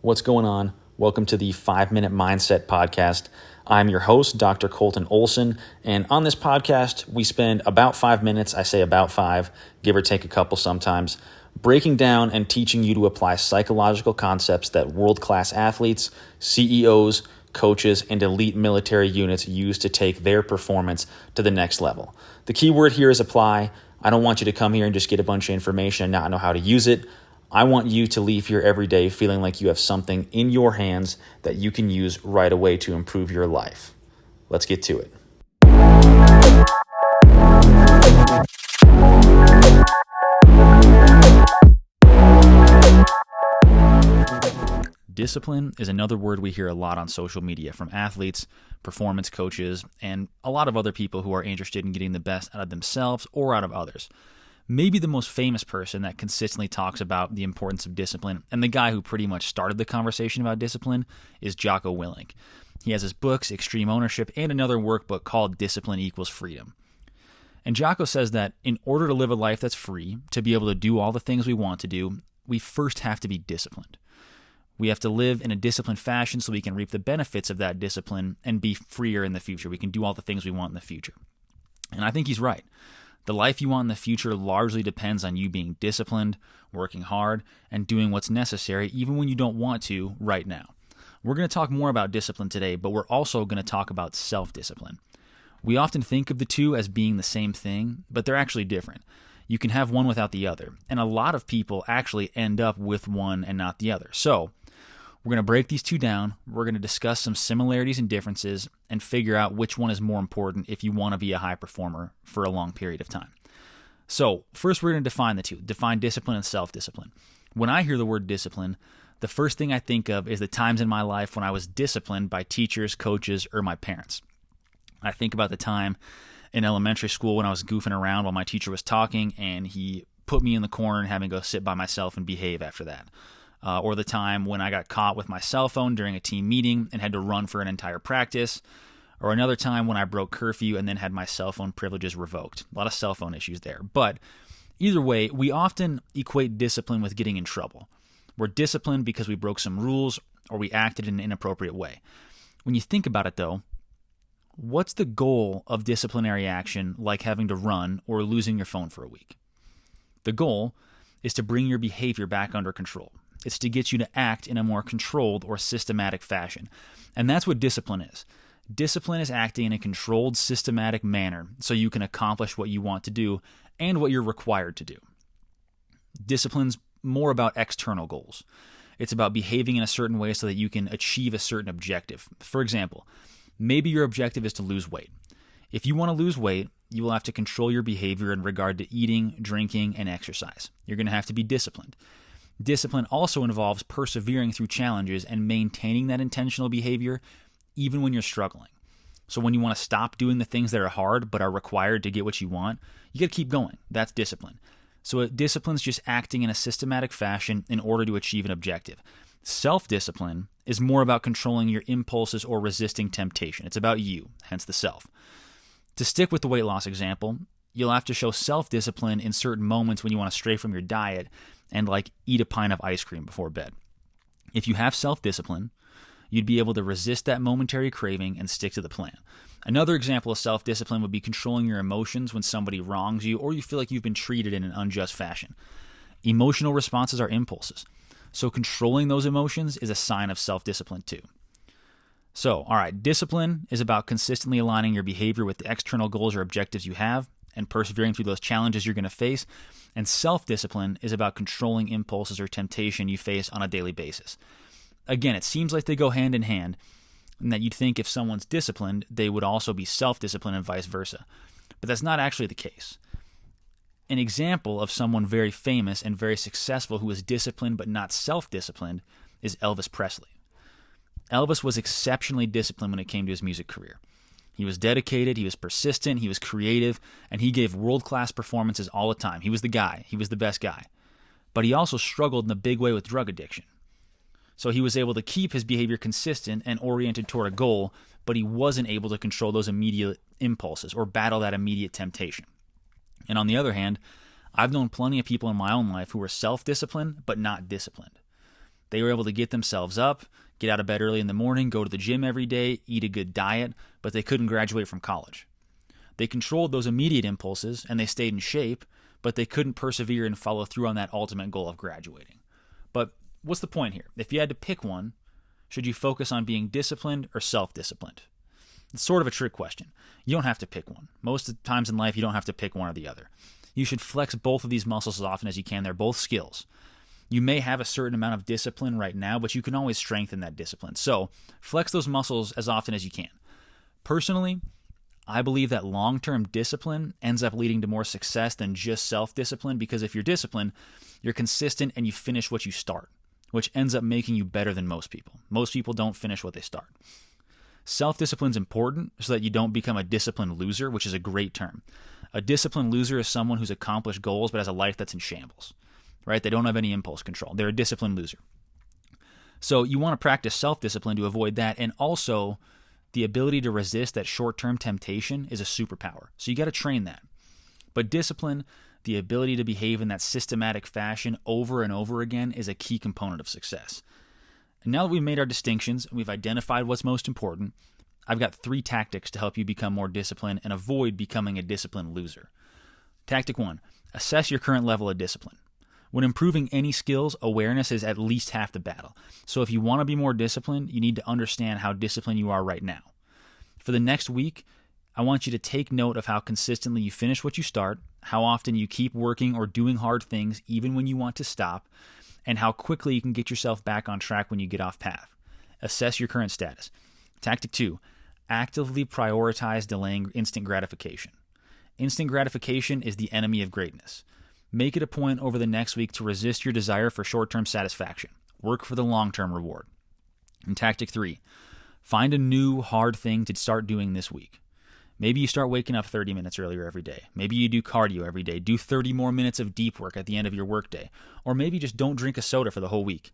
What's going on? Welcome to the 5-Minute Mindset Podcast. I'm your host, Dr. Colton Olson, and on this podcast, we spend about 5 minutes, I say about 5, give or take a couple sometimes, breaking down and teaching you to apply psychological concepts that world-class athletes, CEOs, coaches, and elite military units use to take their performance to the next level. The key word here is apply. I don't want you to come here and just get a bunch of information and not know how to use it. I want you to leave here every day feeling like you have something in your hands that you can use right away to improve your life. Let's get to it. Discipline is another word we hear a lot on social media from athletes, performance coaches, and a lot of other people who are interested in getting the best out of themselves or out of others. Maybe the most famous person that consistently talks about the importance of discipline, and the guy who pretty much started the conversation about discipline, is Jocko Willink. He has his books, Extreme Ownership, and another workbook called Discipline Equals Freedom. And Jocko says that in order to live a life that's free, to be able to do all the things we want to do, we first have to be disciplined. We have to live in a disciplined fashion so we can reap the benefits of that discipline and be freer in the future. We can do all the things we want in the future. And I think he's right. The life you want in the future largely depends on you being disciplined, working hard, and doing what's necessary even when you don't want to right now. We're going to talk more about discipline today, but we're also going to talk about self-discipline. We often think of the two as being the same thing, but they're actually different. You can have one without the other, and a lot of people actually end up with one and not the other. So, we're going to break these two down, we're going to discuss some similarities and differences, and figure out which one is more important if you want to be a high performer for a long period of time. So, first we're going to define the two, define discipline and self-discipline. When I hear the word discipline, the first thing I think of is the times in my life when I was disciplined by teachers, coaches, or my parents. I think about the time in elementary school when I was goofing around while my teacher was talking, and he put me in the corner and had me go sit by myself and behave after that. Or the time when I got caught with my cell phone during a team meeting and had to run for an entire practice. Or another time when I broke curfew and then had my cell phone privileges revoked. A lot of cell phone issues there. But either way, we often equate discipline with getting in trouble. We're disciplined because we broke some rules or we acted in an inappropriate way. When you think about it though, what's the goal of disciplinary action like having to run or losing your phone for a week? The goal is to bring your behavior back under control. It's to get you to act in a more controlled or systematic fashion. And that's what discipline is. Discipline is acting in a controlled, systematic manner so you can accomplish what you want to do and what you're required to do. Discipline's more about external goals. It's about behaving in a certain way so that you can achieve a certain objective. For example, maybe your objective is to lose weight. If you want to lose weight, you will have to control your behavior in regard to eating, drinking, and exercise. You're going to have to be disciplined. Discipline also involves persevering through challenges and maintaining that intentional behavior even when you're struggling. So when you want to stop doing the things that are hard but are required to get what you want, you got to keep going. That's discipline. So discipline's just acting in a systematic fashion in order to achieve an objective. Self-discipline is more about controlling your impulses or resisting temptation. It's about you, hence the self. To stick with the weight loss example, you'll have to show self-discipline in certain moments when you want to stray from your diet and eat a pint of ice cream before bed. If you have self-discipline, you'd be able to resist that momentary craving and stick to the plan. Another example of self-discipline would be controlling your emotions when somebody wrongs you or you feel like you've been treated in an unjust fashion. Emotional responses are impulses. So controlling those emotions is a sign of self-discipline too. So, all right, discipline is about consistently aligning your behavior with the external goals or objectives you have and persevering through those challenges you're going to face. And self-discipline is about controlling impulses or temptation you face on a daily basis. Again, it seems like they go hand in hand, and that you'd think if someone's disciplined, they would also be self-disciplined and vice versa. But that's not actually the case. An example of someone very famous and very successful who was disciplined but not self-disciplined is Elvis Presley. Elvis was exceptionally disciplined when it came to his music career. He was dedicated, he was persistent, he was creative, and he gave world-class performances all the time. He was the guy. He was the best guy. But he also struggled in a big way with drug addiction. So he was able to keep his behavior consistent and oriented toward a goal, but he wasn't able to control those immediate impulses or battle that immediate temptation. And on the other hand, I've known plenty of people in my own life who were self-disciplined but not disciplined. They were able to get themselves up, get out of bed early in the morning, go to the gym every day, eat a good diet, but they couldn't graduate from college. They controlled those immediate impulses and they stayed in shape, but they couldn't persevere and follow through on that ultimate goal of graduating. But what's the point here? If you had to pick one, should you focus on being disciplined or self-disciplined? It's sort of a trick question. You don't have to pick one. Most of the times in life, you don't have to pick one or the other. You should flex both of these muscles as often as you can. They're both skills. You may have a certain amount of discipline right now, but you can always strengthen that discipline. So flex those muscles as often as you can. Personally, I believe that long-term discipline ends up leading to more success than just self-discipline, because if you're disciplined, you're consistent and you finish what you start, which ends up making you better than most people. Most people don't finish what they start. Self-discipline is important so that you don't become a disciplined loser, which is a great term. A disciplined loser is someone who's accomplished goals but has a life that's in shambles, right? They don't have any impulse control. They're a disciplined loser. So you want to practice self-discipline to avoid that, and also the ability to resist that short-term temptation is a superpower. So you got to train that. But discipline, the ability to behave in that systematic fashion over and over again, is a key component of success. And now that we've made our distinctions and we've identified what's most important, I've got 3 tactics to help you become more disciplined and avoid becoming a disciplined loser. Tactic 1, assess your current level of discipline. When improving any skills, awareness is at least half the battle. So if you want to be more disciplined, you need to understand how disciplined you are right now. For the next week, I want you to take note of how consistently you finish what you start, how often you keep working or doing hard things even when you want to stop, and how quickly you can get yourself back on track when you get off path. Assess your current status. Tactic 2, actively prioritize delaying instant gratification. Instant gratification is the enemy of greatness. Make it a point over the next week to resist your desire for short-term satisfaction. Work for the long-term reward. And tactic 3, find a new hard thing to start doing this week. Maybe you start waking up 30 minutes earlier every day. Maybe you do cardio every day. Do 30 more minutes of deep work at the end of your workday. Or maybe just don't drink a soda for the whole week.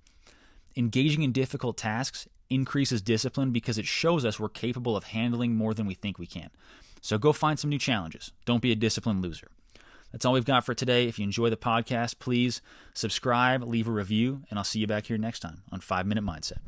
Engaging in difficult tasks increases discipline because it shows us we're capable of handling more than we think we can. So go find some new challenges. Don't be a disciplined loser. That's all we've got for today. If you enjoy the podcast, please subscribe, leave a review, and I'll see you back here next time on 5 Minute Mindset.